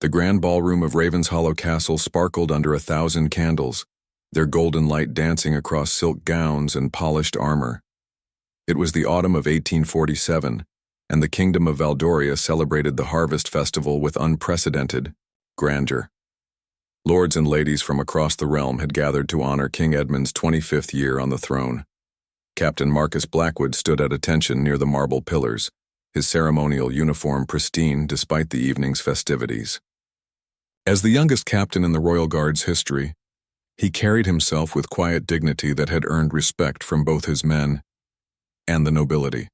The grand ballroom of Ravenshollow Castle sparkled under 1,000 candles, their golden light dancing across silk gowns and polished armor. It was the autumn of 1847, and the Kingdom of Valdoria celebrated the harvest festival with unprecedented grandeur. Lords and ladies from across the realm had gathered to honor King Edmund's 25th year on the throne. Captain Marcus Blackwood stood at attention near the marble pillars, his ceremonial uniform pristine despite the evening's festivities. As the youngest captain in the Royal Guard's history, he carried himself with quiet dignity that had earned respect from both his men and the nobility.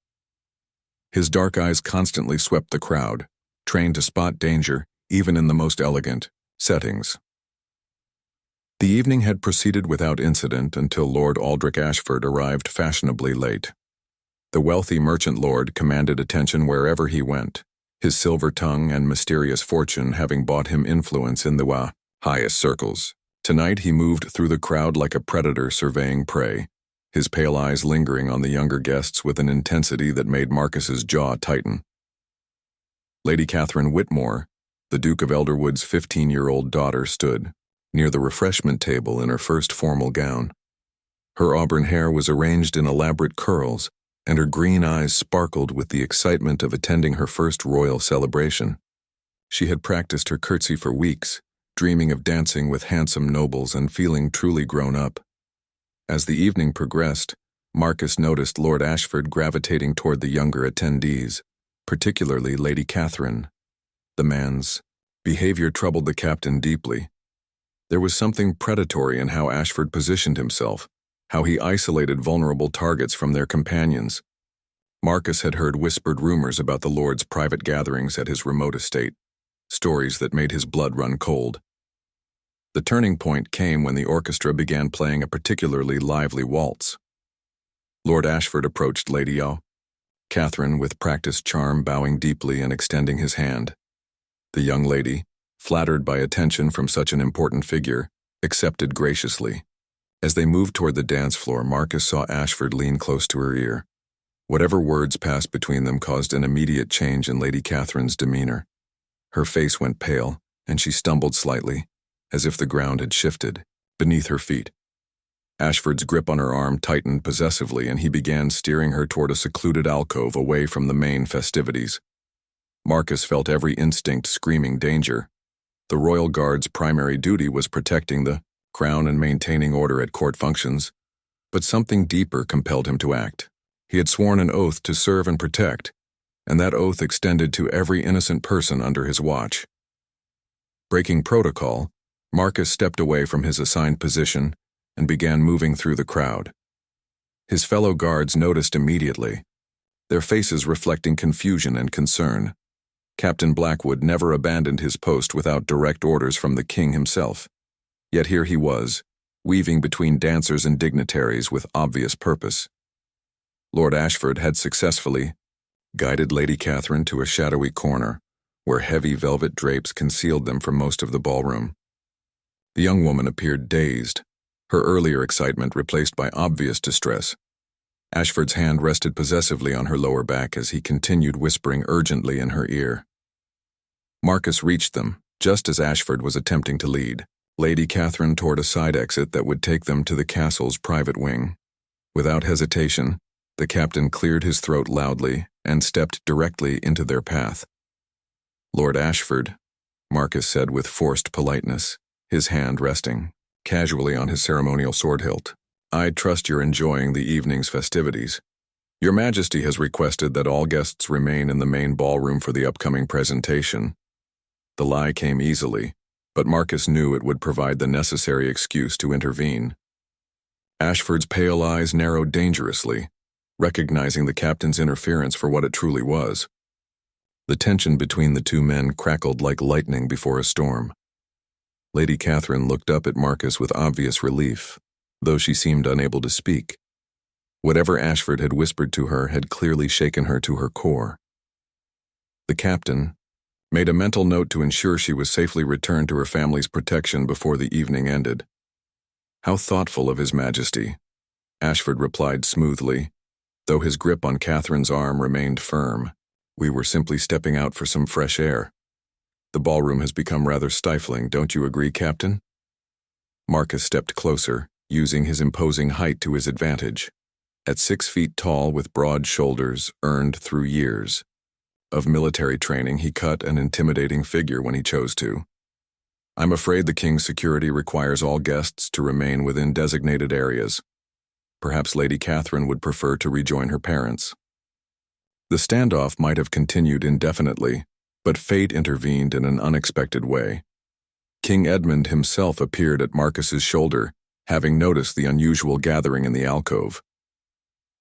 His dark eyes constantly swept the crowd, trained to spot danger even in the most elegant settings. The evening had proceeded without incident until Lord Aldrich Ashford arrived fashionably late. The wealthy merchant lord commanded attention wherever he went, his silver tongue and mysterious fortune having bought him influence in the highest circles. Tonight he moved through the crowd like a predator surveying prey, his pale eyes lingering on the younger guests with an intensity that made Marcus's jaw tighten. Lady Catherine Whitmore, the Duke of Elderwood's 15-year-old daughter, stood near the refreshment table in her first formal gown. Her auburn hair was arranged in elaborate curls, and her green eyes sparkled with the excitement of attending her first royal celebration. She had practiced her curtsy for weeks, dreaming of dancing with handsome nobles and feeling truly grown up. As the evening progressed, Marcus noticed Lord Ashford gravitating toward the younger attendees, particularly Lady Catherine. The man's behavior troubled the captain deeply. There was something predatory in how Ashford positioned himself, how he isolated vulnerable targets from their companions. Marcus had heard whispered rumors about the Lord's private gatherings at his remote estate, stories that made his blood run cold. The turning point came when the orchestra began playing a particularly lively waltz. Lord Ashford approached Lady Catherine with practiced charm, bowing deeply and extending his hand. The young lady, flattered by attention from such an important figure, accepted graciously. As they moved toward the dance floor, Marcus saw Ashford lean close to her ear. Whatever words passed between them caused an immediate change in Lady Catherine's demeanor. Her face went pale, and she stumbled slightly, as if the ground had shifted beneath her feet. Ashford's grip on her arm tightened possessively, and he began steering her toward a secluded alcove away from the main festivities. Marcus felt every instinct screaming danger. The Royal Guard's primary duty was protecting the crown and maintaining order at court functions, but something deeper compelled him to act. He had sworn an oath to serve and protect, and that oath extended to every innocent person under his watch. Breaking protocol, Marcus stepped away from his assigned position and began moving through the crowd. His fellow guards noticed immediately, their faces reflecting confusion and concern. Captain Blackwood never abandoned his post without direct orders from the king himself. Yet here he was, weaving between dancers and dignitaries with obvious purpose. Lord Ashford had successfully guided Lady Catherine to a shadowy corner, where heavy velvet drapes concealed them from most of the ballroom. The young woman appeared dazed, her earlier excitement replaced by obvious distress. Ashford's hand rested possessively on her lower back as he continued whispering urgently in her ear. Marcus reached them, just as Ashford was attempting to lead Lady Catherine toward a side exit that would take them to the castle's private wing. Without hesitation, the captain cleared his throat loudly and stepped directly into their path. "Lord Ashford," Marcus said with forced politeness, his hand resting casually on his ceremonial sword hilt. "I trust you're enjoying the evening's festivities. Your Majesty has requested that all guests remain in the main ballroom for the upcoming presentation." The lie came easily, but Marcus knew it would provide the necessary excuse to intervene. Ashford's pale eyes narrowed dangerously, recognizing the captain's interference for what it truly was. The tension between the two men crackled like lightning before a storm. Lady Catherine looked up at Marcus with obvious relief, though she seemed unable to speak. Whatever Ashford had whispered to her had clearly shaken her to her core. The captain made a mental note to ensure she was safely returned to her family's protection before the evening ended. "How thoughtful of His Majesty," Ashford replied smoothly, though his grip on Catherine's arm remained firm. "We were simply stepping out for some fresh air." The ballroom has become rather stifling, don't you agree, Captain? Marcus stepped closer, using his imposing height to his advantage. At 6 feet tall with broad shoulders earned through years of military training, he cut an intimidating figure when he chose to. I'm afraid the king's security requires all guests to remain within designated areas. Perhaps Lady Catherine would prefer to rejoin her parents. The standoff might have continued indefinitely, but fate intervened in an unexpected way. King Edmund himself appeared at Marcus's shoulder, having noticed the unusual gathering in the alcove.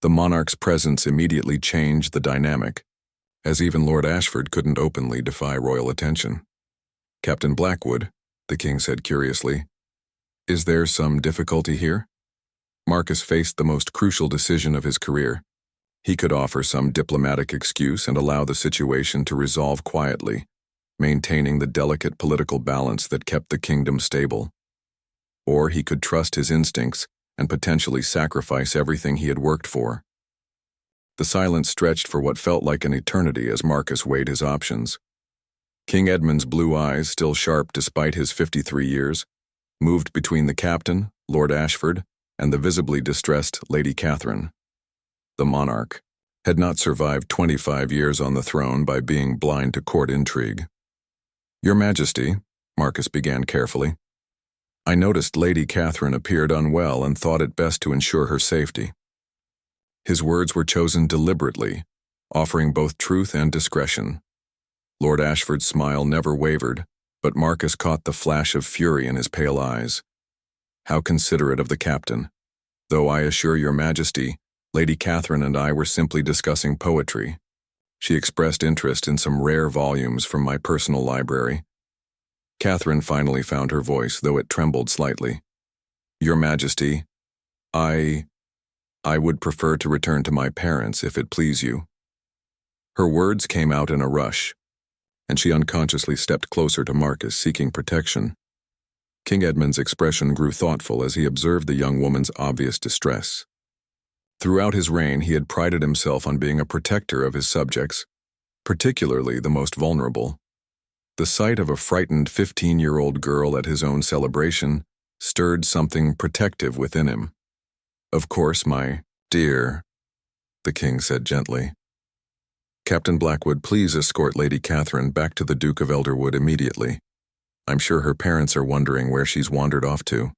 The monarch's presence immediately changed the dynamic, as even Lord Ashford couldn't openly defy royal attention. Captain Blackwood, the king said curiously, is there some difficulty here? Marcus faced the most crucial decision of his career. He could offer some diplomatic excuse and allow the situation to resolve quietly, maintaining the delicate political balance that kept the kingdom stable. Or he could trust his instincts and potentially sacrifice everything he had worked for. The silence stretched for what felt like an eternity as Marcus weighed his options. King Edmund's blue eyes, still sharp despite his 53 years, moved between the captain, Lord Ashford, and the visibly distressed Lady Catherine. The monarch had not survived 25 years on the throne by being blind to court intrigue. Your Majesty, Marcus began carefully, I noticed Lady Catherine appeared unwell and thought it best to ensure her safety. His words were chosen deliberately, offering both truth and discretion. Lord Ashford's smile never wavered, but Marcus caught the flash of fury in his pale eyes. How considerate of the captain. Though I assure your Majesty, Lady Catherine and I were simply discussing poetry. She expressed interest in some rare volumes from my personal library. Catherine finally found her voice, though it trembled slightly. Your Majesty, I would prefer to return to my parents if it please you. Her words came out in a rush, and she unconsciously stepped closer to Marcus, seeking protection. King Edmund's expression grew thoughtful as he observed the young woman's obvious distress. Throughout his reign, he had prided himself on being a protector of his subjects, particularly the most vulnerable. The sight of a frightened 15-year-old girl at his own celebration stirred something protective within him. Of course, my dear, the king said gently. Captain Blackwood, please escort Lady Catherine back to the Duke of Elderwood immediately. I'm sure her parents are wondering where she's wandered off to.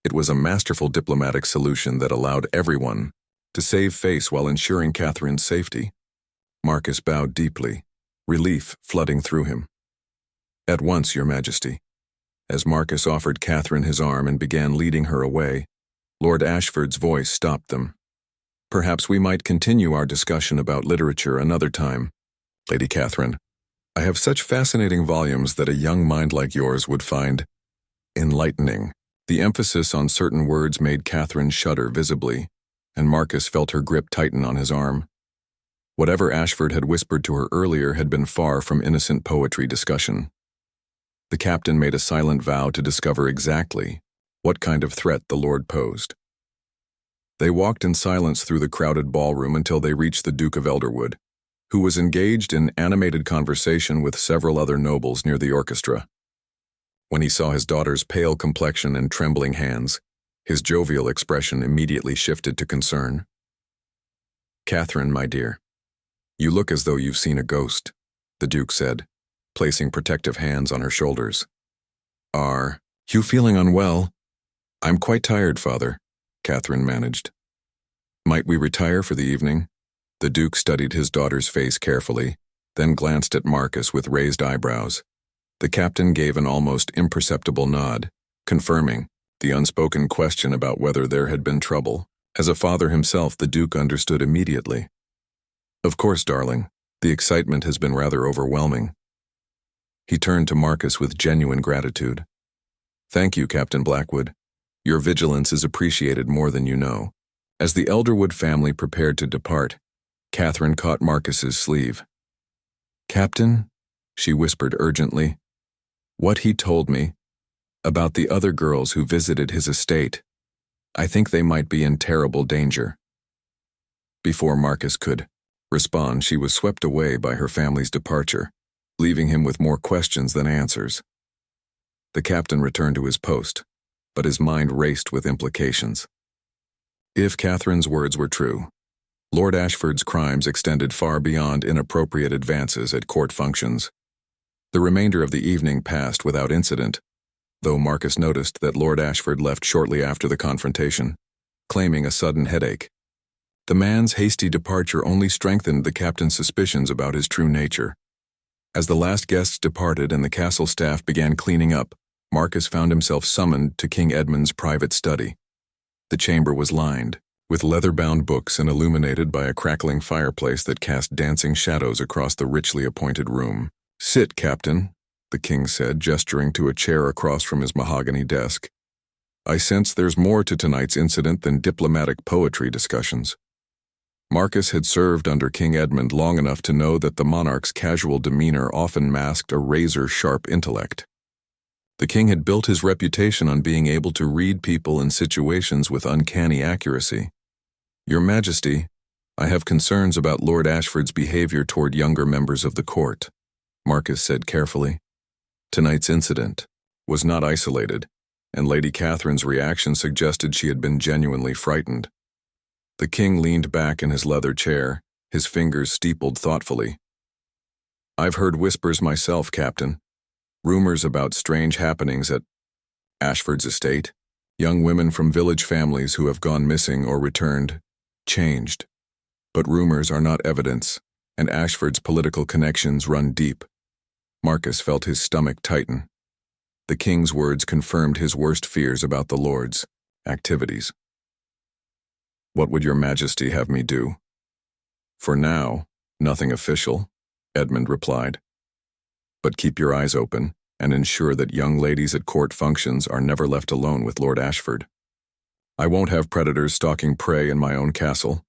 It was a masterful diplomatic solution that allowed everyone to save face while ensuring Catherine's safety. Marcus bowed deeply, relief flooding through him. At once, Your Majesty. As Marcus offered Catherine his arm and began leading her away, Lord Ashford's voice stopped them. Perhaps we might continue our discussion about literature another time. Lady Catherine, I have such fascinating volumes that a young mind like yours would find enlightening. The emphasis on certain words made Catherine shudder visibly, and Marcus felt her grip tighten on his arm. Whatever Ashford had whispered to her earlier had been far from innocent poetry discussion. The captain made a silent vow to discover exactly what kind of threat the Lord posed. They walked in silence through the crowded ballroom until they reached the Duke of Elderwood, who was engaged in animated conversation with several other nobles near the orchestra. When he saw his daughter's pale complexion and trembling hands, his jovial expression immediately shifted to concern. Catherine, my dear, you look as though you've seen a ghost, the Duke said, placing protective hands on her shoulders. Are you feeling unwell? I'm quite tired, Father, Catherine managed. Might we retire for the evening? The Duke studied his daughter's face carefully, then glanced at Marcus with raised eyebrows. The captain gave an almost imperceptible nod, confirming the unspoken question about whether there had been trouble. As a father himself, the Duke understood immediately. Of course, darling, the excitement has been rather overwhelming. He turned to Marcus with genuine gratitude. Thank you, Captain Blackwood. Your vigilance is appreciated more than you know. As the Elderwood family prepared to depart, Catherine caught Marcus's sleeve. Captain, she whispered urgently, what he told me about the other girls who visited his estate, I think they might be in terrible danger. Before Marcus could respond, she was swept away by her family's departure, leaving him with more questions than answers. The captain returned to his post, but his mind raced with implications. If Catherine's words were true, Lord Ashford's crimes extended far beyond inappropriate advances at court functions. The remainder of the evening passed without incident, though Marcus noticed that Lord Ashford left shortly after the confrontation, claiming a sudden headache. The man's hasty departure only strengthened the captain's suspicions about his true nature. As the last guests departed and the castle staff began cleaning up, Marcus found himself summoned to King Edmund's private study. The chamber was lined with leather-bound books and illuminated by a crackling fireplace that cast dancing shadows across the richly appointed room. "Sit, Captain," the king said, gesturing to a chair across from his mahogany desk. "I sense there's more to tonight's incident than diplomatic poetry discussions." Marcus had served under King Edmund long enough to know that the monarch's casual demeanor often masked a razor-sharp intellect. The king had built his reputation on being able to read people and situations with uncanny accuracy. "Your Majesty, I have concerns about Lord Ashford's behavior toward younger members of the court," Marcus said carefully. Tonight's incident was not isolated, and Lady Catherine's reaction suggested she had been genuinely frightened. The king leaned back in his leather chair, his fingers steepled thoughtfully. "I've heard whispers myself, Captain. Rumors about strange happenings at Ashford's estate. Young women from village families who have gone missing or returned, changed. But rumors are not evidence, and Ashford's political connections run deep." Marcus felt his stomach tighten. The king's words confirmed his worst fears about the Lord's activities. "What would your Majesty have me do?" "For now, nothing official," Edmund replied. "But keep your eyes open and ensure that young ladies at court functions are never left alone with Lord Ashford. I won't have predators stalking prey in my own castle."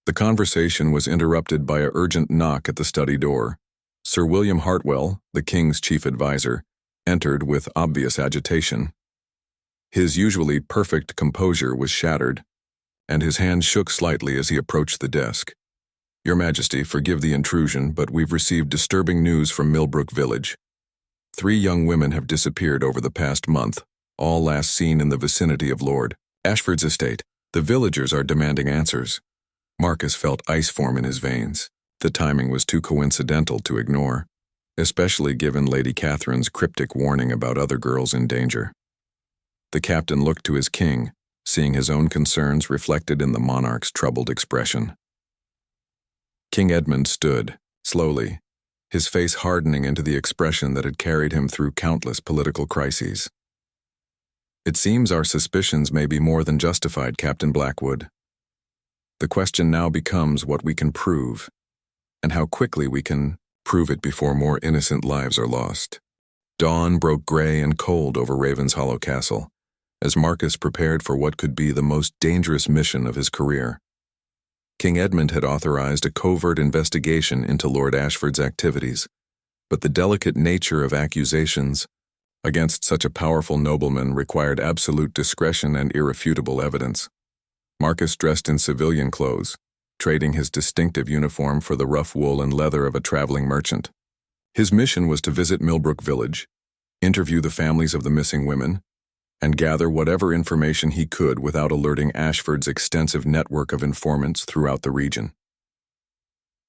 The conversation was interrupted by an urgent knock at the study door. Sir William Hartwell, the king's chief advisor, entered with obvious agitation. His usually perfect composure was shattered, and his hand shook slightly as he approached the desk. "Your Majesty, forgive the intrusion, but we've received disturbing news from Millbrook Village. 3 young women have disappeared over the past month, all last seen in the vicinity of Lord Ashford's estate. The villagers are demanding answers." Marcus felt ice form in his veins. The timing was too coincidental to ignore, especially given Lady Catherine's cryptic warning about other girls in danger. The captain looked to his king, seeing his own concerns reflected in the monarch's troubled expression. King Edmund stood, slowly, his face hardening into the expression that had carried him through countless political crises. "It seems our suspicions may be more than justified, Captain Blackwood. The question now becomes what we can prove, and how quickly we can prove it before more innocent lives are lost." Dawn broke gray and cold over Ravenshollow Castle, as Marcus prepared for what could be the most dangerous mission of his career. King Edmund had authorized a covert investigation into Lord Ashford's activities, but the delicate nature of accusations against such a powerful nobleman required absolute discretion and irrefutable evidence. Marcus dressed in civilian clothes, trading his distinctive uniform for the rough wool and leather of a traveling merchant. His mission was to visit Millbrook Village, interview the families of the missing women, and gather whatever information he could without alerting Ashford's extensive network of informants throughout the region.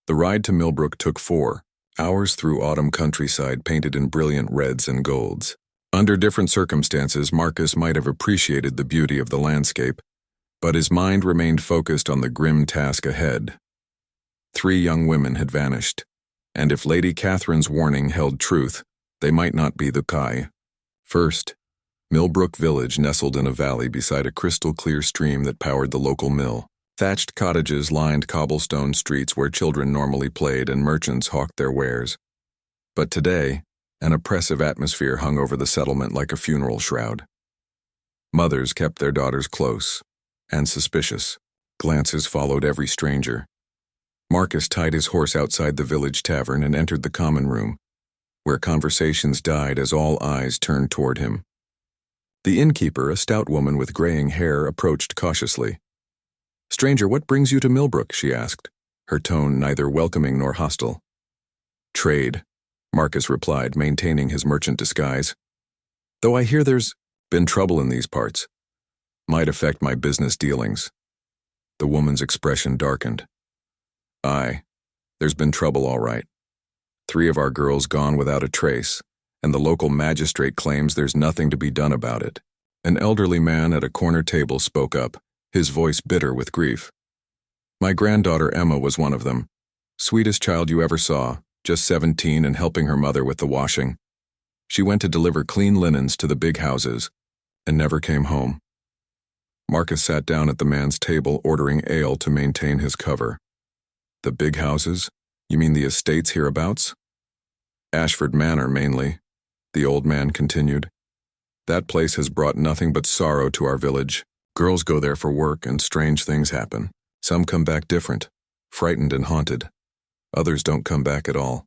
The ride to Millbrook took 4 hours through autumn countryside painted in brilliant reds and golds. Under different circumstances, Marcus might have appreciated the beauty of the landscape, but his mind remained focused on the grim task ahead. 3 young women had vanished, and if Lady Catherine's warning held truth, they might not be the Kai. First, Millbrook Village nestled in a valley beside a crystal-clear stream that powered the local mill. Thatched cottages lined cobblestone streets where children normally played and merchants hawked their wares. But today, an oppressive atmosphere hung over the settlement like a funeral shroud. Mothers kept their daughters close and suspicious. Glances followed every stranger. Marcus tied his horse outside the village tavern and entered the common room, where conversations died as all eyes turned toward him. The innkeeper, a stout woman with graying hair, approached cautiously. "Stranger, what brings you to Millbrook?" she asked, her tone neither welcoming nor hostile. "Trade," Marcus replied, maintaining his merchant disguise. Though I hear there's been trouble in these parts. Might affect my business dealings. The woman's expression darkened. Aye, there's been trouble all right. 3 of our girls gone without a trace, and the local magistrate claims there's nothing to be done about it. An elderly man at a corner table spoke up, his voice bitter with grief. My granddaughter Emma was one of them. Sweetest child you ever saw, just 17 and helping her mother with the washing. She went to deliver clean linens to the big houses, and never came home. Marcus sat down at the man's table ordering ale to maintain his cover. The big houses? You mean the estates hereabouts? Ashford Manor, mainly, the old man continued. That place has brought nothing but sorrow to our village. Girls go there for work and strange things happen. Some come back different, frightened and haunted. Others don't come back at all.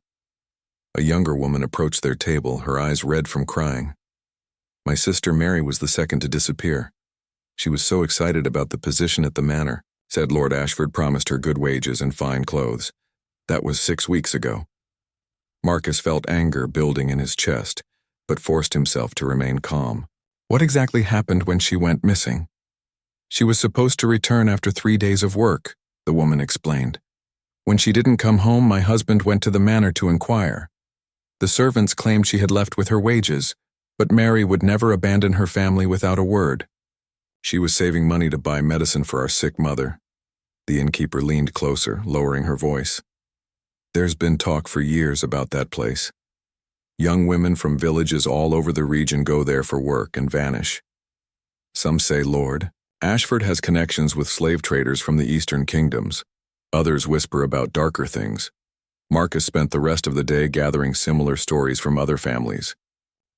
A younger woman approached their table, her eyes red from crying. My sister Mary was the second to disappear. She was so excited about the position at the manor, said Lord Ashford promised her good wages and fine clothes. That was 6 weeks ago. Marcus felt anger building in his chest, but forced himself to remain calm. What exactly happened when she went missing? She was supposed to return after 3 days of work, the woman explained. When she didn't come home, my husband went to the manor to inquire. The servants claimed she had left with her wages, but Mary would never abandon her family without a word. She was saving money to buy medicine for our sick mother. The innkeeper leaned closer, lowering her voice. There's been talk for years about that place. Young women from villages all over the region go there for work and vanish. Some say Lord Ashford has connections with slave traders from the eastern kingdoms. Others whisper about darker things. Marcus spent the rest of the day gathering similar stories from other families.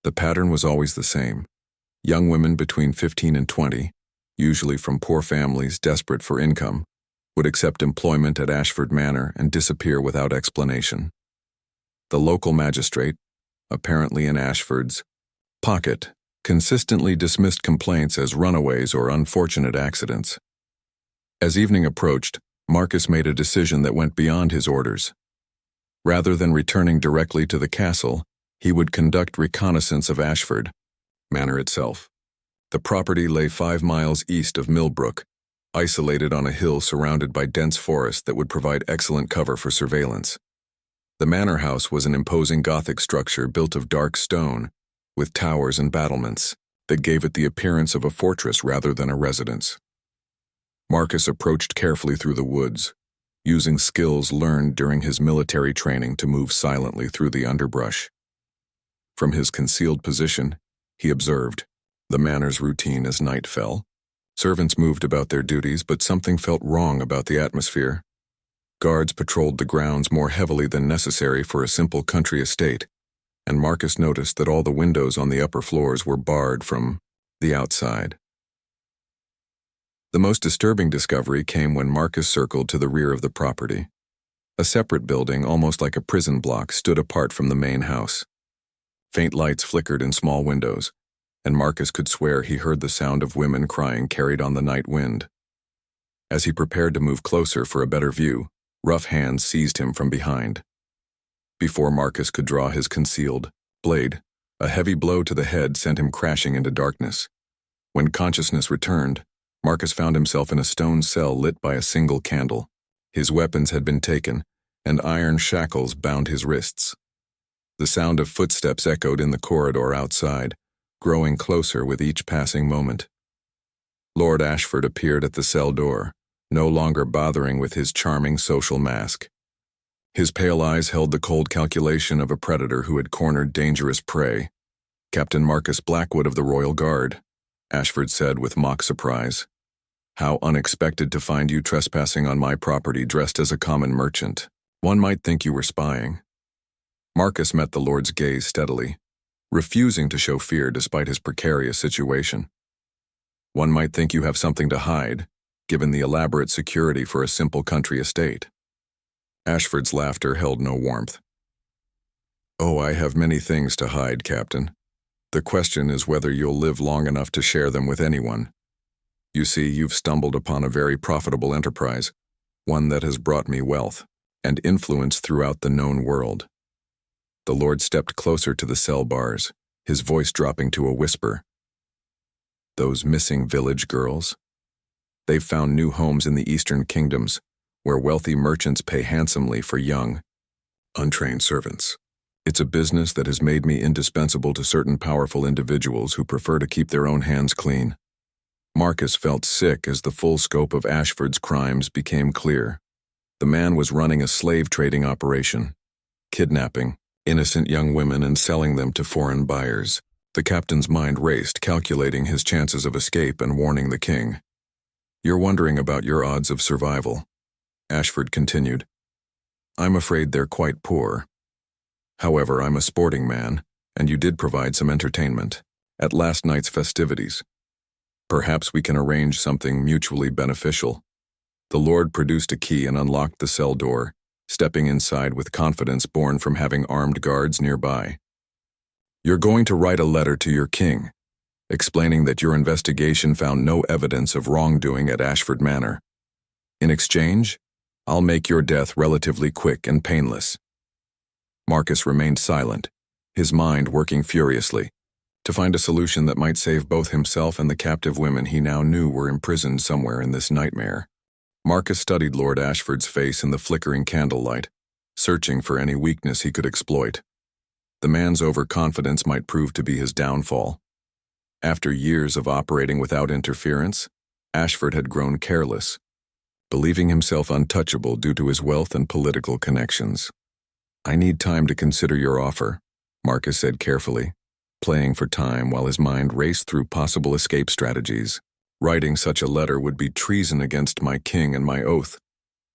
The pattern was always the same. Young women between 15 and 20, usually from poor families desperate for income, would accept employment at Ashford Manor and disappear without explanation. The local magistrate, apparently in Ashford's pocket, consistently dismissed complaints as runaways or unfortunate accidents. As evening approached, Marcus made a decision that went beyond his orders. Rather than returning directly to the castle, he would conduct reconnaissance of Ashford Manor itself. The property lay 5 miles east of Millbrook, isolated on a hill surrounded by dense forest that would provide excellent cover for surveillance. The manor house was an imposing Gothic structure built of dark stone, with towers and battlements, that gave it the appearance of a fortress rather than a residence. Marcus approached carefully through the woods, using skills learned during his military training to move silently through the underbrush. From his concealed position, he observed the manor's routine as night fell. Servants moved about their duties, but something felt wrong about the atmosphere. Guards patrolled the grounds more heavily than necessary for a simple country estate, and Marcus noticed that all the windows on the upper floors were barred from the outside. The most disturbing discovery came when Marcus circled to the rear of the property. A separate building, almost like a prison block, stood apart from the main house. Faint lights flickered in small windows, and Marcus could swear he heard the sound of women crying carried on the night wind. As he prepared to move closer for a better view, rough hands seized him from behind. Before Marcus could draw his concealed blade, a heavy blow to the head sent him crashing into darkness. When consciousness returned, Marcus found himself in a stone cell lit by a single candle. His weapons had been taken, and iron shackles bound his wrists. The sound of footsteps echoed in the corridor outside, growing closer with each passing moment. Lord Ashford appeared at the cell door, no longer bothering with his charming social mask. His pale eyes held the cold calculation of a predator who had cornered dangerous prey. "Captain Marcus Blackwood of the Royal Guard," Ashford said with mock surprise. "How unexpected to find you trespassing on my property dressed as a common merchant. One might think you were spying." Marcus met the Lord's gaze steadily, refusing to show fear despite his precarious situation. "One might think you have something to hide, given the elaborate security for a simple country estate." Ashford's laughter held no warmth. "Oh, I have many things to hide, Captain. The question is whether you'll live long enough to share them with anyone. You see, you've stumbled upon a very profitable enterprise, one that has brought me wealth and influence throughout the known world. The Lord stepped closer to the cell bars, his voice dropping to a whisper. Those missing village girls? They've found new homes in the eastern kingdoms, where wealthy merchants pay handsomely for young, untrained servants. It's a business that has made me indispensable to certain powerful individuals who prefer to keep their own hands clean. Marcus felt sick as the full scope of Ashford's crimes became clear. The man was running a slave trading operation, kidnapping innocent young women and selling them to foreign buyers. The captain's mind raced, calculating his chances of escape and warning the king. You're wondering about your odds of survival, Ashford continued. I'm afraid they're quite poor. However, I'm a sporting man, and you did provide some entertainment at last night's festivities. Perhaps we can arrange something mutually beneficial. The Lord produced a key and unlocked the cell door, stepping inside with confidence born from having armed guards nearby. You're going to write a letter to your king, explaining that your investigation found no evidence of wrongdoing at Ashford Manor. In exchange, I'll make your death relatively quick and painless. Marcus remained silent, his mind working furiously, to find a solution that might save both himself and the captive women he now knew were imprisoned somewhere in this nightmare. Marcus studied Lord Ashford's face in the flickering candlelight, searching for any weakness he could exploit. The man's overconfidence might prove to be his downfall. After years of operating without interference, Ashford had grown careless, believing himself untouchable due to his wealth and political connections. I need time to consider your offer, Marcus said carefully, playing for time while his mind raced through possible escape strategies. Writing such a letter would be treason against my king and my oath.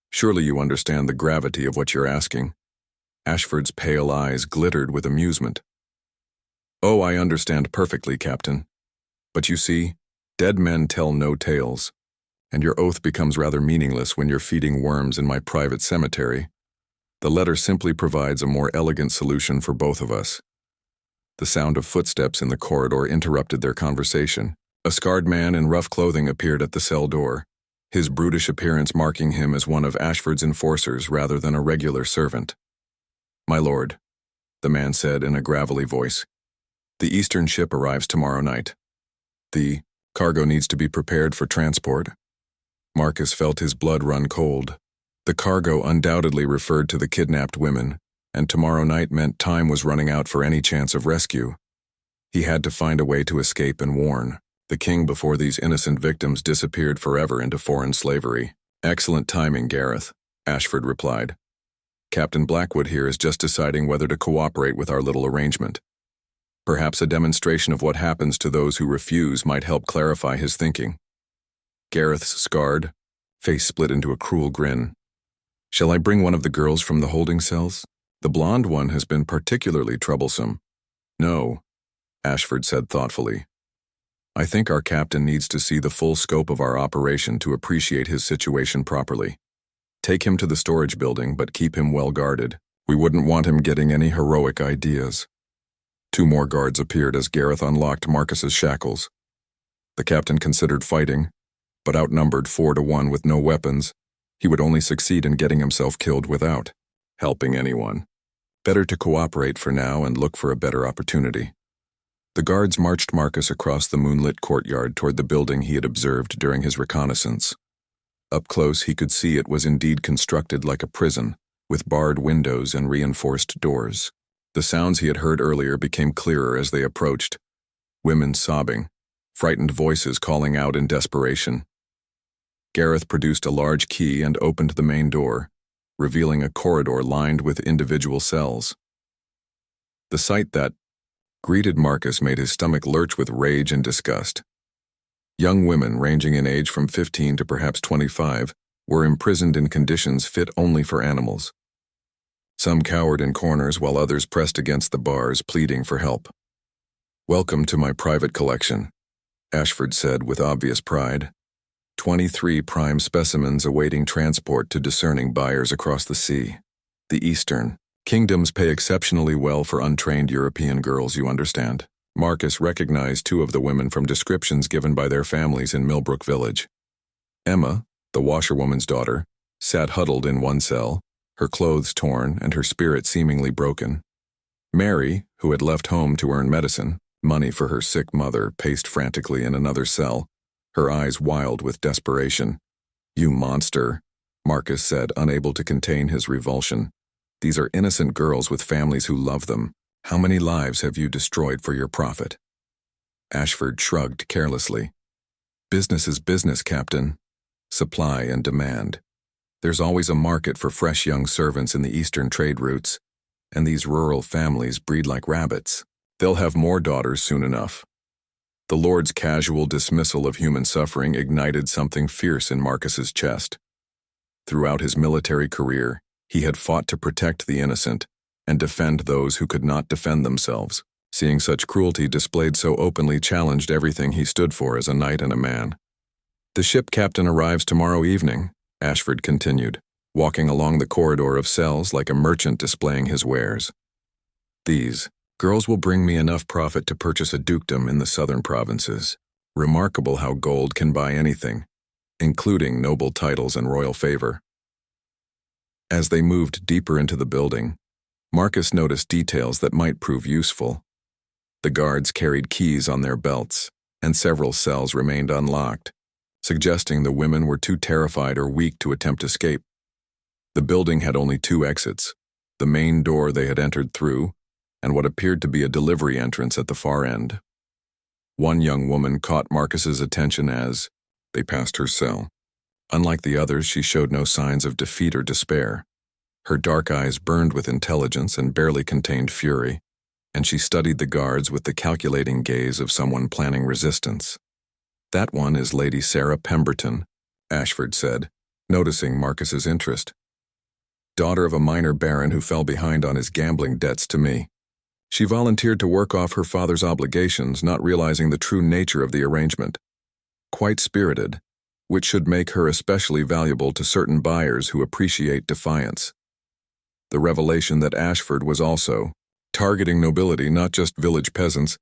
Surely you understand the gravity of what you're asking. Ashford's pale eyes glittered with amusement. Oh, I understand perfectly, Captain. But you see, dead men tell no tales, and your oath becomes rather meaningless when you're feeding worms in my private cemetery. The letter simply provides a more elegant solution for both of us. The sound of footsteps in the corridor interrupted their conversation. A scarred man in rough clothing appeared at the cell door, his brutish appearance marking him as one of Ashford's enforcers rather than a regular servant. My lord, the man said in a gravelly voice, the eastern ship arrives tomorrow night. The cargo needs to be prepared for transport. Marcus felt his blood run cold. The cargo undoubtedly referred to the kidnapped women, and tomorrow night meant time was running out for any chance of rescue. He had to find a way to escape and warn the king before these innocent victims disappeared forever into foreign slavery. Excellent timing, Gareth, Ashford replied. Captain Blackwood here is just deciding whether to cooperate with our little arrangement. Perhaps a demonstration of what happens to those who refuse might help clarify his thinking. Gareth's scarred face split into a cruel grin. Shall I bring one of the girls from the holding cells? The blonde one has been particularly troublesome. No, Ashford said thoughtfully. I think our captain needs to see the full scope of our operation to appreciate his situation properly. Take him to the storage building, but keep him well guarded. We wouldn't want him getting any heroic ideas. 2 more guards appeared as Gareth unlocked Marcus's shackles. The captain considered fighting, but outnumbered 4-1 with no weapons, he would only succeed in getting himself killed without helping anyone. Better to cooperate for now and look for a better opportunity. The guards marched Marcus across the moonlit courtyard toward the building he had observed during his reconnaissance. Up close he could see it was indeed constructed like a prison, with barred windows and reinforced doors. The sounds he had heard earlier became clearer as they approached. Women sobbing, frightened voices calling out in desperation. Gareth produced a large key and opened the main door, revealing a corridor lined with individual cells. The sight that greeted Marcus made his stomach lurch with rage and disgust. Young women ranging in age from 15 to perhaps 25 were imprisoned in conditions fit only for animals. Some cowered in corners while others pressed against the bars pleading for help. Welcome to my private collection, Ashford said with obvious pride. 23 prime specimens awaiting transport to discerning buyers across the sea. The Eastern Kingdoms pay exceptionally well for untrained European girls, you understand. Marcus recognized 2 of the women from descriptions given by their families in Millbrook Village. Emma, the washerwoman's daughter, sat huddled in one cell, her clothes torn and her spirit seemingly broken. Mary, who had left home to earn medicine, money for her sick mother, paced frantically in another cell, her eyes wild with desperation. "You monster," Marcus said, unable to contain his revulsion. "These are innocent girls with families who love them. How many lives have you destroyed for your profit?" Ashford shrugged carelessly. "Business is business, Captain. Supply and demand. There's always a market for fresh young servants in the eastern trade routes, and these rural families breed like rabbits. They'll have more daughters soon enough." The Lord's casual dismissal of human suffering ignited something fierce in Marcus's chest. Throughout his military career, he had fought to protect the innocent and defend those who could not defend themselves. Seeing such cruelty displayed so openly challenged everything he stood for as a knight and a man. "The ship captain arrives tomorrow evening," Ashford continued, walking along the corridor of cells like a merchant displaying his wares. "These girls will bring me enough profit to purchase a dukedom in the southern provinces. Remarkable how gold can buy anything, including noble titles and royal favor." As they moved deeper into the building, Marcus noticed details that might prove useful. The guards carried keys on their belts, and several cells remained unlocked, suggesting the women were too terrified or weak to attempt escape. The building had only two exits, the main door they had entered through, and what appeared to be a delivery entrance at the far end. One young woman caught Marcus's attention as they passed her cell. Unlike the others, she showed no signs of defeat or despair. Her dark eyes burned with intelligence and barely contained fury, and she studied the guards with the calculating gaze of someone planning resistance. "That one is Lady Sarah Pemberton," Ashford said, noticing Marcus's interest. "Daughter of a minor baron who fell behind on his gambling debts to me. She volunteered to work off her father's obligations, not realizing the true nature of the arrangement. Quite spirited, which should make her especially valuable to certain buyers who appreciate defiance." The revelation that Ashford was also targeting nobility, not just village peasants,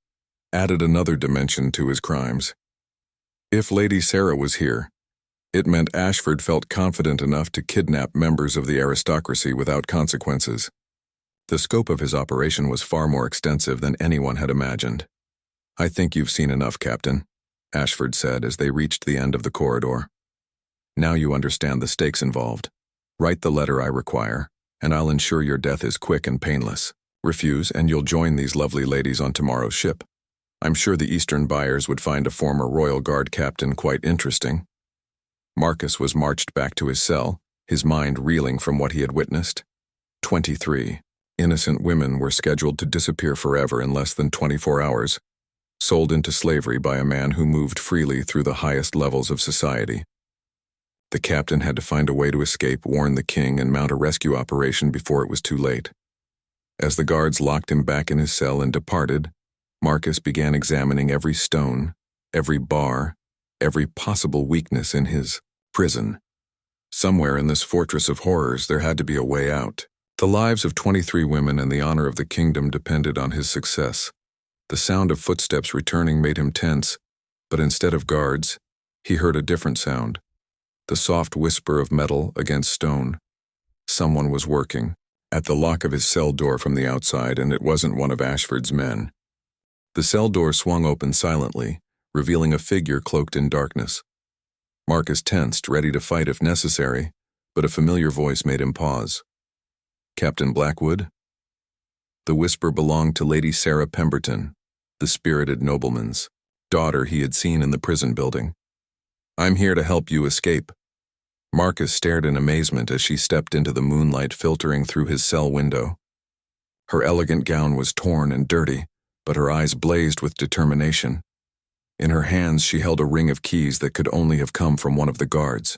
added another dimension to his crimes. If Lady Sarah was here, it meant Ashford felt confident enough to kidnap members of the aristocracy without consequences. The scope of his operation was far more extensive than anyone had imagined. "I think you've seen enough, Captain," Ashford said as they reached the end of the corridor. "Now you understand the stakes involved. Write the letter I require, and I'll ensure your death is quick and painless. Refuse, and you'll join these lovely ladies on tomorrow's ship. I'm sure the Eastern buyers would find a former Royal Guard captain quite interesting." Marcus was marched back to his cell, his mind reeling from what he had witnessed. 23 innocent women were scheduled to disappear forever in less than 24 hours, sold into slavery by a man who moved freely through the highest levels of society. The captain had to find a way to escape, warn the king, and mount a rescue operation before it was too late. As the guards locked him back in his cell and departed, Marcus began examining every stone, every bar, every possible weakness in his prison. Somewhere in this fortress of horrors there had to be a way out. The lives of 23 women and the honor of the kingdom depended on his success. The sound of footsteps returning made him tense, but instead of guards, he heard a different sound. The soft whisper of metal against stone. Someone was working at the lock of his cell door from the outside, and it wasn't one of Ashford's men. The cell door swung open silently, revealing a figure cloaked in darkness. Marcus tensed, ready to fight if necessary, but a familiar voice made him pause. "Captain Blackwood?" The whisper belonged to Lady Sarah Pemberton, the spirited nobleman's daughter he had seen in the prison building. "I'm here to help you escape." Marcus stared in amazement as she stepped into the moonlight filtering through his cell window. Her elegant gown was torn and dirty, but her eyes blazed with determination. In her hands she held a ring of keys that could only have come from one of the guards.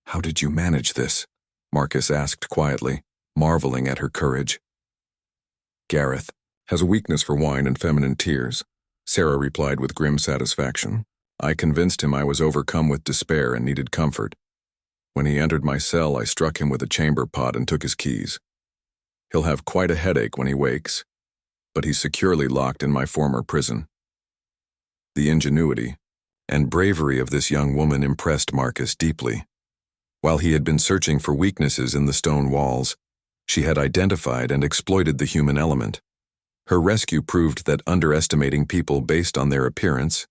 "How did you manage this?" Marcus asked quietly, marveling at her courage. "Gareth has a weakness for wine and feminine tears," Sarah replied with grim satisfaction. "I convinced him I was overcome with despair and needed comfort. When he entered my cell, I struck him with a chamber pot and took his keys. He'll have quite a headache when he wakes, but he's securely locked in my former prison." The ingenuity and bravery of this young woman impressed Marcus deeply. While he had been searching for weaknesses in the stone walls, She had identified and exploited the human element. Her rescue proved that underestimating people based on their appearance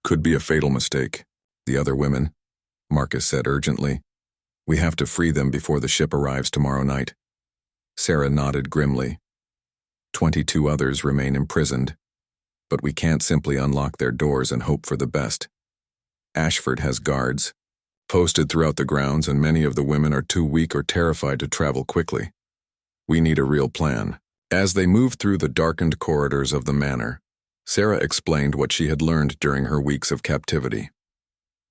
could be a fatal mistake. The other women, Marcus said urgently. We have to free them before the ship arrives tomorrow night. Sarah nodded grimly. 22 others remain imprisoned, but we can't simply unlock their doors and hope for the best. Ashford has guards posted throughout the grounds, and many of the women are too weak or terrified to travel quickly. We need a real plan. As they moved through the darkened corridors of the manor, Sarah explained what she had learned during her weeks of captivity.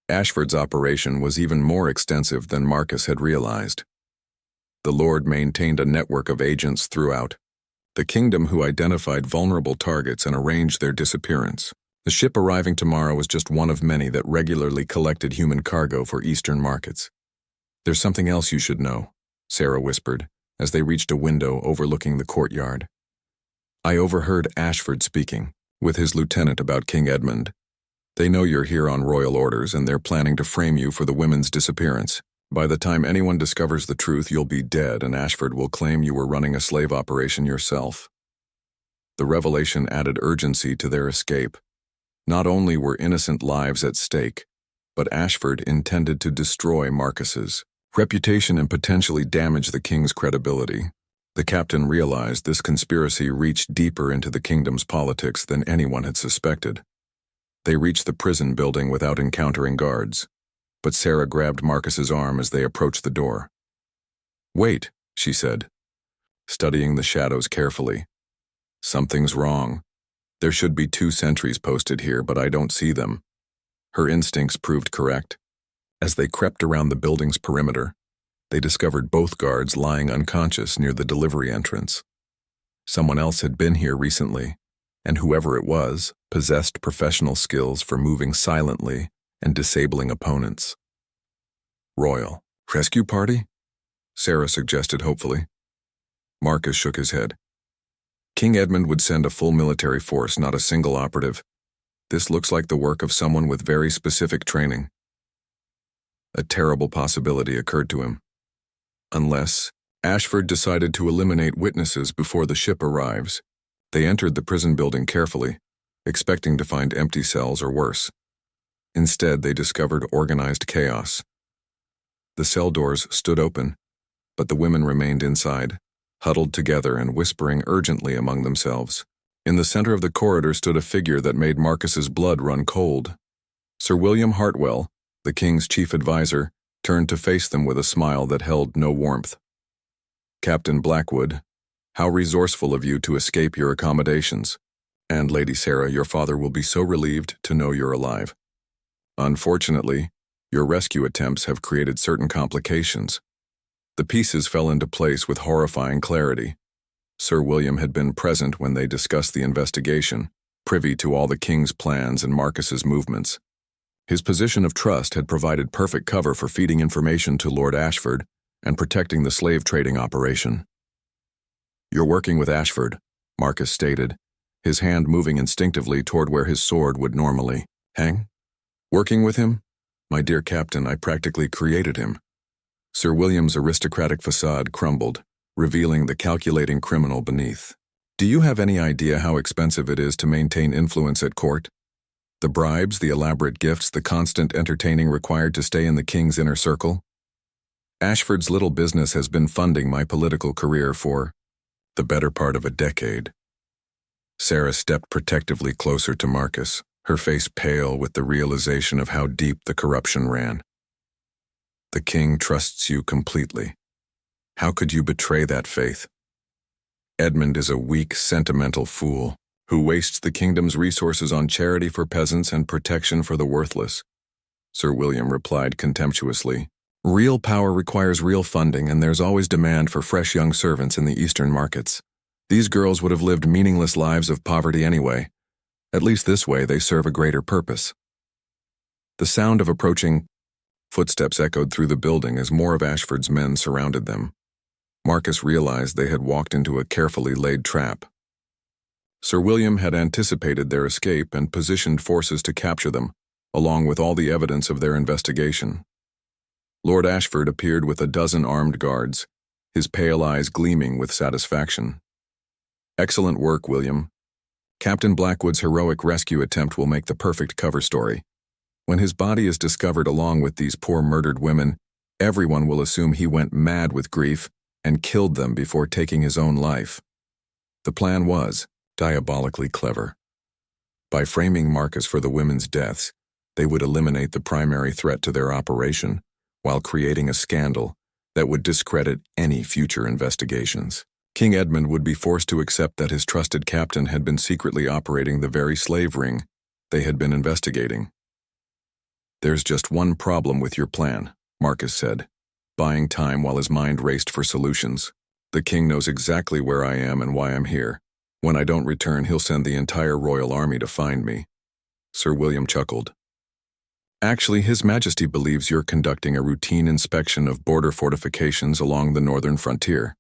Ashford's operation was even more extensive than Marcus had realized. The Lord maintained a network of agents throughout the kingdom who identified vulnerable targets and arranged their disappearance. The ship arriving tomorrow was just one of many that regularly collected human cargo for Eastern markets. There's something else you should know, Sarah whispered, as they reached a window overlooking the courtyard. I overheard Ashford speaking with his lieutenant about King Edmund. They know you're here on royal orders, and they're planning to frame you for the women's disappearance. By the time anyone discovers the truth, you'll be dead, and Ashford will claim you were running a slave operation yourself. The revelation added urgency to their escape. Not only were innocent lives at stake, but Ashford intended to destroy Marcus's reputation and potentially damage the king's credibility. The captain realized this conspiracy reached deeper into the kingdom's politics than anyone had suspected. They reached the prison building without encountering guards, but Sarah grabbed Marcus's arm as they approached the door. Wait, she said, studying the shadows carefully. Something's wrong. There should be 2 sentries posted here, but I don't see them. Her instincts proved correct. As they crept around the building's perimeter, they discovered both guards lying unconscious near the delivery entrance. Someone else had been here recently, and whoever it was possessed professional skills for moving silently and disabling opponents. Royal rescue party? Sarah suggested hopefully. Marcus shook his head. King Edmund would send a full military force, not a single operative. This looks like the work of someone with very specific training. A terrible possibility occurred to him. Unless Ashford decided to eliminate witnesses before the ship arrives. They entered the prison building carefully, expecting to find empty cells or worse. Instead, they discovered organized chaos. The cell doors stood open, but the women remained inside, huddled together and whispering urgently among themselves. In the center of the corridor stood a figure that made Marcus's blood run cold. Sir William Hartwell, the king's chief advisor, turned to face them with a smile that held no warmth. Captain Blackwood, how resourceful of you to escape your accommodations. And Lady Sarah, your father will be so relieved to know you're alive. Unfortunately, your rescue attempts have created certain complications. The pieces fell into place with horrifying clarity. Sir William had been present when they discussed the investigation, privy to all the king's plans and Marcus's movements. His position of trust had provided perfect cover for feeding information to Lord Ashford and protecting the slave trading operation. You're working with Ashford, Marcus stated, his hand moving instinctively toward where his sword would normally hang. Working with him? My dear captain, I practically created him. Sir William's aristocratic facade crumbled, revealing the calculating criminal beneath. Do you have any idea how expensive it is to maintain influence at court? The bribes, the elaborate gifts, the constant entertaining required to stay in the king's inner circle? Ashford's little business has been funding my political career for the better part of a decade. Sarah stepped protectively closer to Marcus, her face pale with the realization of how deep the corruption ran. The king trusts you completely. How could you betray that faith? Edmund is a weak, sentimental fool who wastes the kingdom's resources on charity for peasants and protection for the worthless, Sir William replied contemptuously. Real power requires real funding, and there's always demand for fresh young servants in the eastern markets. These girls would have lived meaningless lives of poverty anyway. At least this way they serve a greater purpose. The sound of approaching footsteps echoed through the building as more of Ashford's men surrounded them. Marcus realized they had walked into a carefully laid trap. Sir William had anticipated their escape and positioned forces to capture them, along with all the evidence of their investigation. Lord Ashford appeared with a dozen armed guards, his pale eyes gleaming with satisfaction. "Excellent work, William. Captain Blackwood's heroic rescue attempt will make the perfect cover story. When his body is discovered along with these poor murdered women, everyone will assume he went mad with grief and killed them before taking his own life." The plan was diabolically clever. By framing Marcus for the women's deaths, they would eliminate the primary threat to their operation, while creating a scandal that would discredit any future investigations. King Edmund would be forced to accept that his trusted captain had been secretly operating the very slave ring they had been investigating. "There's just one problem with your plan," Marcus said, buying time while his mind raced for solutions. "The king knows exactly where I am and why I'm here. When I don't return, he'll send the entire royal army to find me." Sir William chuckled. "Actually, His Majesty believes you're conducting a routine inspection of border fortifications along the northern frontier.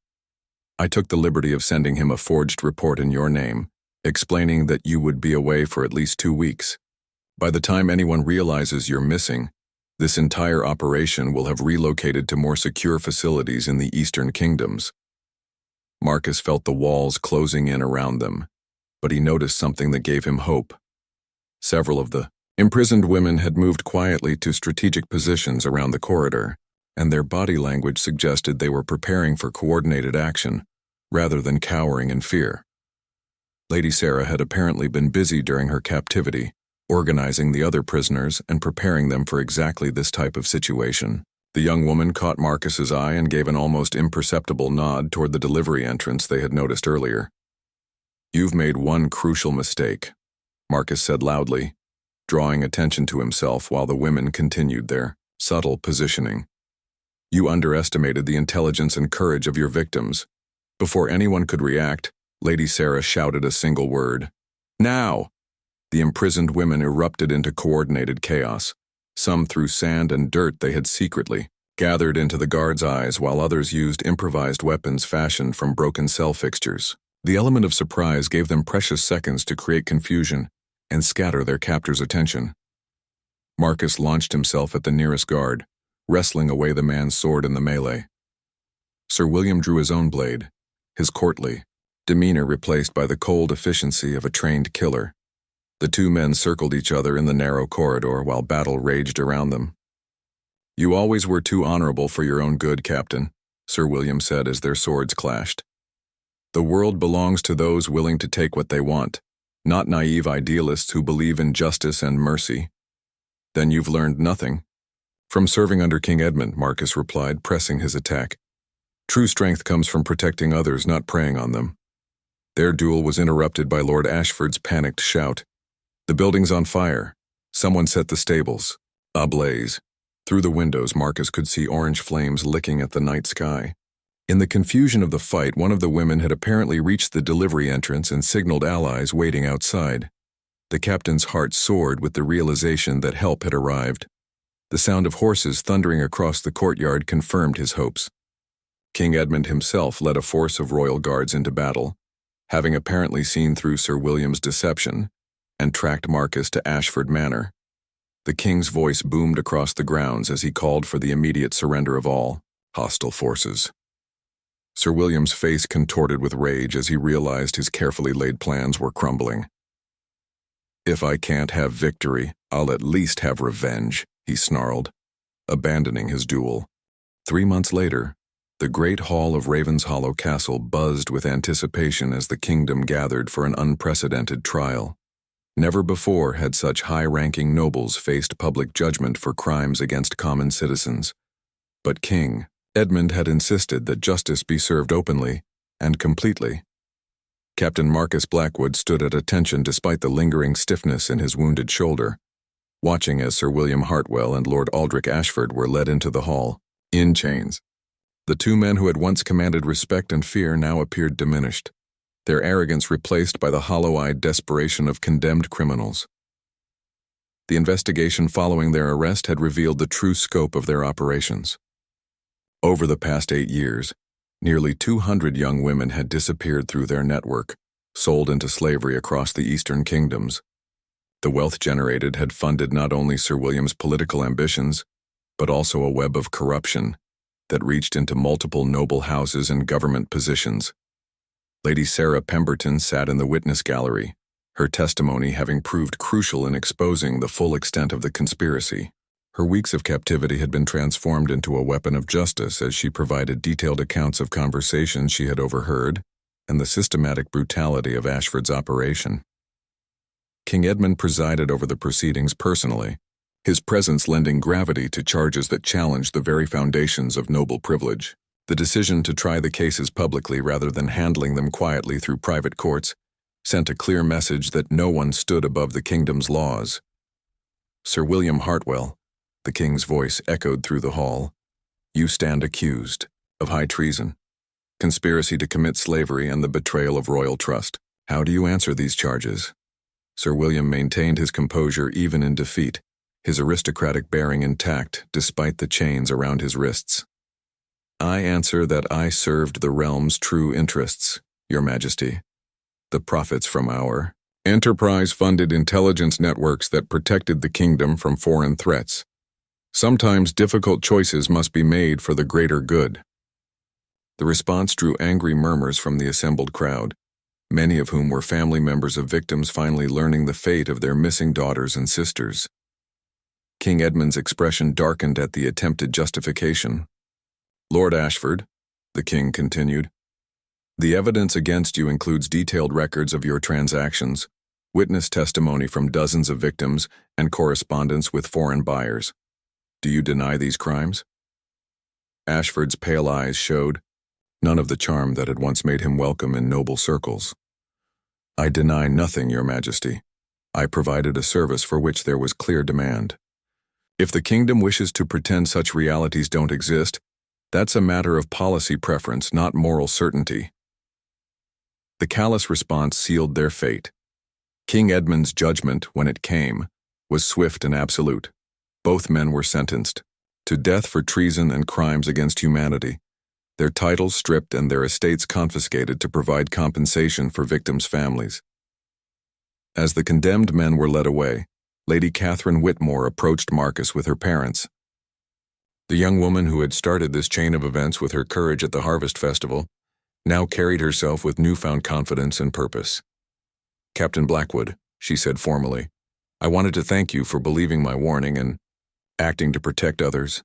I took the liberty of sending him a forged report in your name, explaining that you would be away for at least 2 weeks. By the time anyone realizes you're missing, this entire operation will have relocated to more secure facilities in the eastern kingdoms." Marcus felt the walls closing in around them, but he noticed something that gave him hope. Several of the imprisoned women had moved quietly to strategic positions around the corridor, and their body language suggested they were preparing for coordinated action, rather than cowering in fear. Lady Sarah had apparently been busy during her captivity, organizing the other prisoners and preparing them for exactly this type of situation. The young woman caught Marcus's eye and gave an almost imperceptible nod toward the delivery entrance they had noticed earlier. "You've made one crucial mistake," Marcus said loudly, drawing attention to himself while the women continued their subtle positioning. "You underestimated the intelligence and courage of your victims." Before anyone could react, Lady Sarah shouted a single word. "Now!" The imprisoned women erupted into coordinated chaos. Some threw sand and dirt they had secretly gathered into the guards' eyes, while others used improvised weapons fashioned from broken cell fixtures. The element of surprise gave them precious seconds to create confusion and scatter their captor's attention. Marcus launched himself at the nearest guard, wrestling away the man's sword in the melee. Sir William drew his own blade, his courtly demeanor replaced by the cold efficiency of a trained killer. The two men circled each other in the narrow corridor while battle raged around them. "You always were too honorable for your own good, Captain," Sir William said as their swords clashed. "The world belongs to those willing to take what they want, not naive idealists who believe in justice and mercy." "Then you've learned nothing." "From serving under King Edmund," Marcus replied, pressing his attack. "True strength comes from protecting others, not preying on them." Their duel was interrupted by Lord Ashford's panicked shout. "The building's on fire. Someone set the stables." Ablaze. Through the windows, Marcus could see orange flames licking at the night sky. In the confusion of the fight, one of the women had apparently reached the delivery entrance and signaled allies waiting outside. The captain's heart soared with the realization that help had arrived. The sound of horses thundering across the courtyard confirmed his hopes. King Edmund himself led a force of royal guards into battle, having apparently seen through Sir William's deception and tracked Marcus to Ashford Manor. The king's voice boomed across the grounds as he called for the immediate surrender of all hostile forces. Sir William's face contorted with rage as he realized his carefully laid plans were crumbling. "If I can't have victory, I'll at least have revenge," he snarled, abandoning his duel. 3 months later, the great hall of Ravenshollow Castle buzzed with anticipation as the kingdom gathered for an unprecedented trial. Never before had such high-ranking nobles faced public judgment for crimes against common citizens. But King Edmund had insisted that justice be served openly and completely. Captain Marcus Blackwood stood at attention despite the lingering stiffness in his wounded shoulder, watching as Sir William Hartwell and Lord Aldrich Ashford were led into the hall, in chains. The two men who had once commanded respect and fear now appeared diminished, their arrogance replaced by the hollow-eyed desperation of condemned criminals. The investigation following their arrest had revealed the true scope of their operations. Over the past 8 years, nearly 200 young women had disappeared through their network, sold into slavery across the eastern kingdoms. The wealth generated had funded not only Sir William's political ambitions, but also a web of corruption, that reached into multiple noble houses and government positions. Lady Sarah Pemberton sat in the witness gallery, her testimony having proved crucial in exposing the full extent of the conspiracy. Her weeks of captivity had been transformed into a weapon of justice as she provided detailed accounts of conversations she had overheard and the systematic brutality of Ashford's operation. King Edmund presided over the proceedings personally, his presence lending gravity to charges that challenged the very foundations of noble privilege. The decision to try the cases publicly rather than handling them quietly through private courts sent a clear message that no one stood above the kingdom's laws. "Sir William Hartwell," the king's voice echoed through the hall, "you stand accused of high treason, conspiracy to commit slavery, and the betrayal of royal trust. How do you answer these charges?" Sir William maintained his composure even in defeat, his aristocratic bearing intact despite the chains around his wrists. "I answer that I served the realm's true interests, Your Majesty. The profits from our enterprise funded intelligence networks that protected the kingdom from foreign threats. Sometimes difficult choices must be made for the greater good." The response drew angry murmurs from the assembled crowd, many of whom were family members of victims finally learning the fate of their missing daughters and sisters. King Edmund's expression darkened at the attempted justification. "Lord Ashford," the king continued, "the evidence against you includes detailed records of your transactions, witness testimony from dozens of victims, and correspondence with foreign buyers. Do you deny these crimes?" Ashford's pale eyes showed none of the charm that had once made him welcome in noble circles. "I deny nothing, Your Majesty. I provided a service for which there was clear demand. If the kingdom wishes to pretend such realities don't exist, that's a matter of policy preference, not moral certainty." The callous response sealed their fate. King Edmund's judgment, when it came, was swift and absolute. Both men were sentenced to death for treason and crimes against humanity, their titles stripped and their estates confiscated to provide compensation for victims' families. As the condemned men were led away, Lady Catherine Whitmore approached Marcus with her parents. The young woman who had started this chain of events with her courage at the Harvest Festival now carried herself with newfound confidence and purpose. "Captain Blackwood," she said formally, "I wanted to thank you for believing my warning and acting to protect others.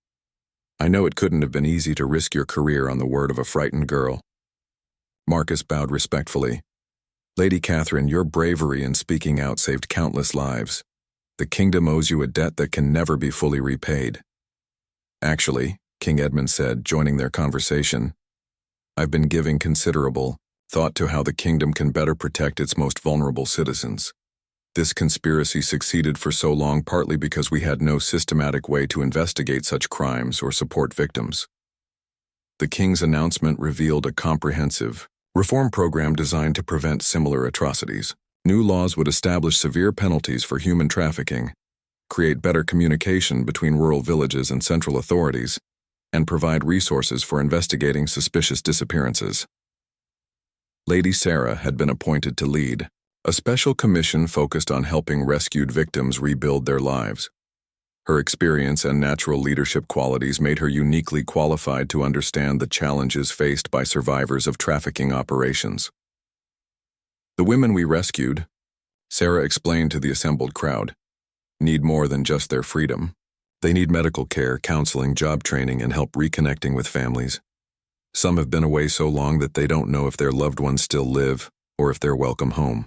I know it couldn't have been easy to risk your career on the word of a frightened girl." Marcus bowed respectfully. "Lady Catherine, your bravery in speaking out saved countless lives. The kingdom owes you a debt that can never be fully repaid." "Actually," King Edmund said, joining their conversation, "I've been giving considerable thought to how the kingdom can better protect its most vulnerable citizens. This conspiracy succeeded for so long partly because we had no systematic way to investigate such crimes or support victims." The king's announcement revealed a comprehensive reform program designed to prevent similar atrocities. New laws would establish severe penalties for human trafficking, create better communication between rural villages and central authorities, and provide resources for investigating suspicious disappearances. Lady Sarah had been appointed to lead a special commission focused on helping rescued victims rebuild their lives. Her experience and natural leadership qualities made her uniquely qualified to understand the challenges faced by survivors of trafficking operations. "The women we rescued," Sarah explained to the assembled crowd, "need more than just their freedom. They need medical care, counseling, job training, and help reconnecting with families. Some have been away so long that they don't know if their loved ones still live or if they're welcome home."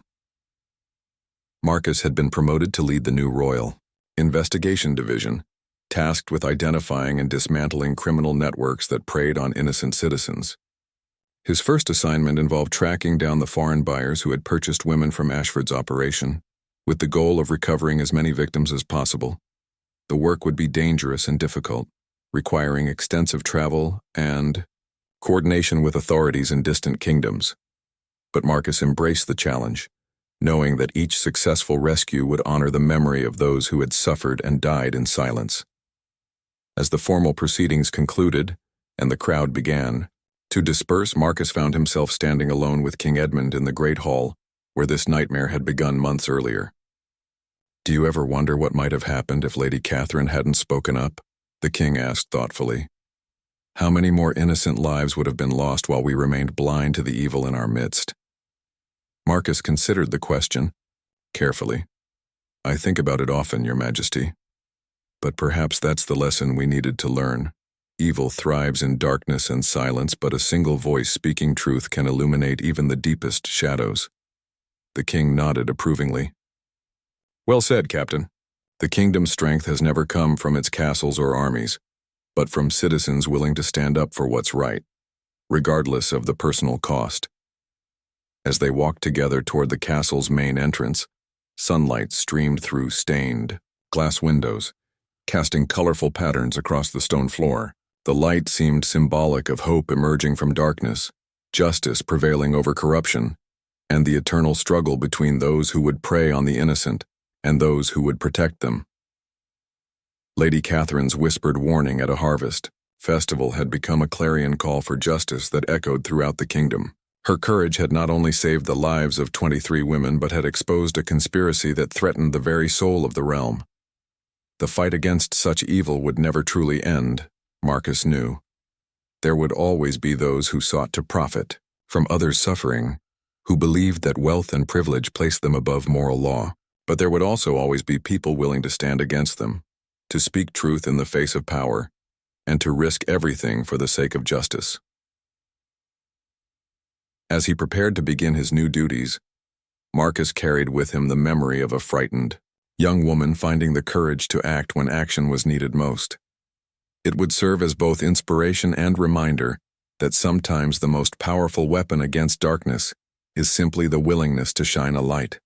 Marcus had been promoted to lead the new Royal Investigation Division, tasked with identifying and dismantling criminal networks that preyed on innocent citizens. His first assignment involved tracking down the foreign buyers who had purchased women from Ashford's operation, with the goal of recovering as many victims as possible. The work would be dangerous and difficult, requiring extensive travel and coordination with authorities in distant kingdoms. But Marcus embraced the challenge, knowing that each successful rescue would honor the memory of those who had suffered and died in silence. As the formal proceedings concluded and the crowd began to disperse, Marcus found himself standing alone with King Edmund in the Great Hall, where this nightmare had begun months earlier. "Do you ever wonder what might have happened if Lady Catherine hadn't spoken up?" the king asked thoughtfully. How many more innocent lives would have been lost while we remained blind to the evil in our midst? Marcus considered the question carefully. I think about it often, Your Majesty. But perhaps that's the lesson we needed to learn. Evil thrives in darkness and silence, but a single voice speaking truth can illuminate even the deepest shadows. The king nodded approvingly. Well said, Captain. The kingdom's strength has never come from its castles or armies, but from citizens willing to stand up for what's right, regardless of the personal cost. As they walked together toward the castle's main entrance, sunlight streamed through stained glass windows, casting colorful patterns across the stone floor. The light seemed symbolic of hope emerging from darkness, justice prevailing over corruption, and the eternal struggle between those who would prey on the innocent and those who would protect them. Lady Catherine's whispered warning at a harvest festival had become a clarion call for justice that echoed throughout the kingdom. Her courage had not only saved the lives of 23 women but had exposed a conspiracy that threatened the very soul of the realm. The fight against such evil would never truly end, Marcus knew. There would always be those who sought to profit from others' suffering, who believed that wealth and privilege placed them above moral law. But there would also always be people willing to stand against them, to speak truth in the face of power, and to risk everything for the sake of justice. As he prepared to begin his new duties, Marcus carried with him the memory of a frightened young woman finding the courage to act when action was needed most. It would serve as both inspiration and reminder that sometimes the most powerful weapon against darkness is simply the willingness to shine a light.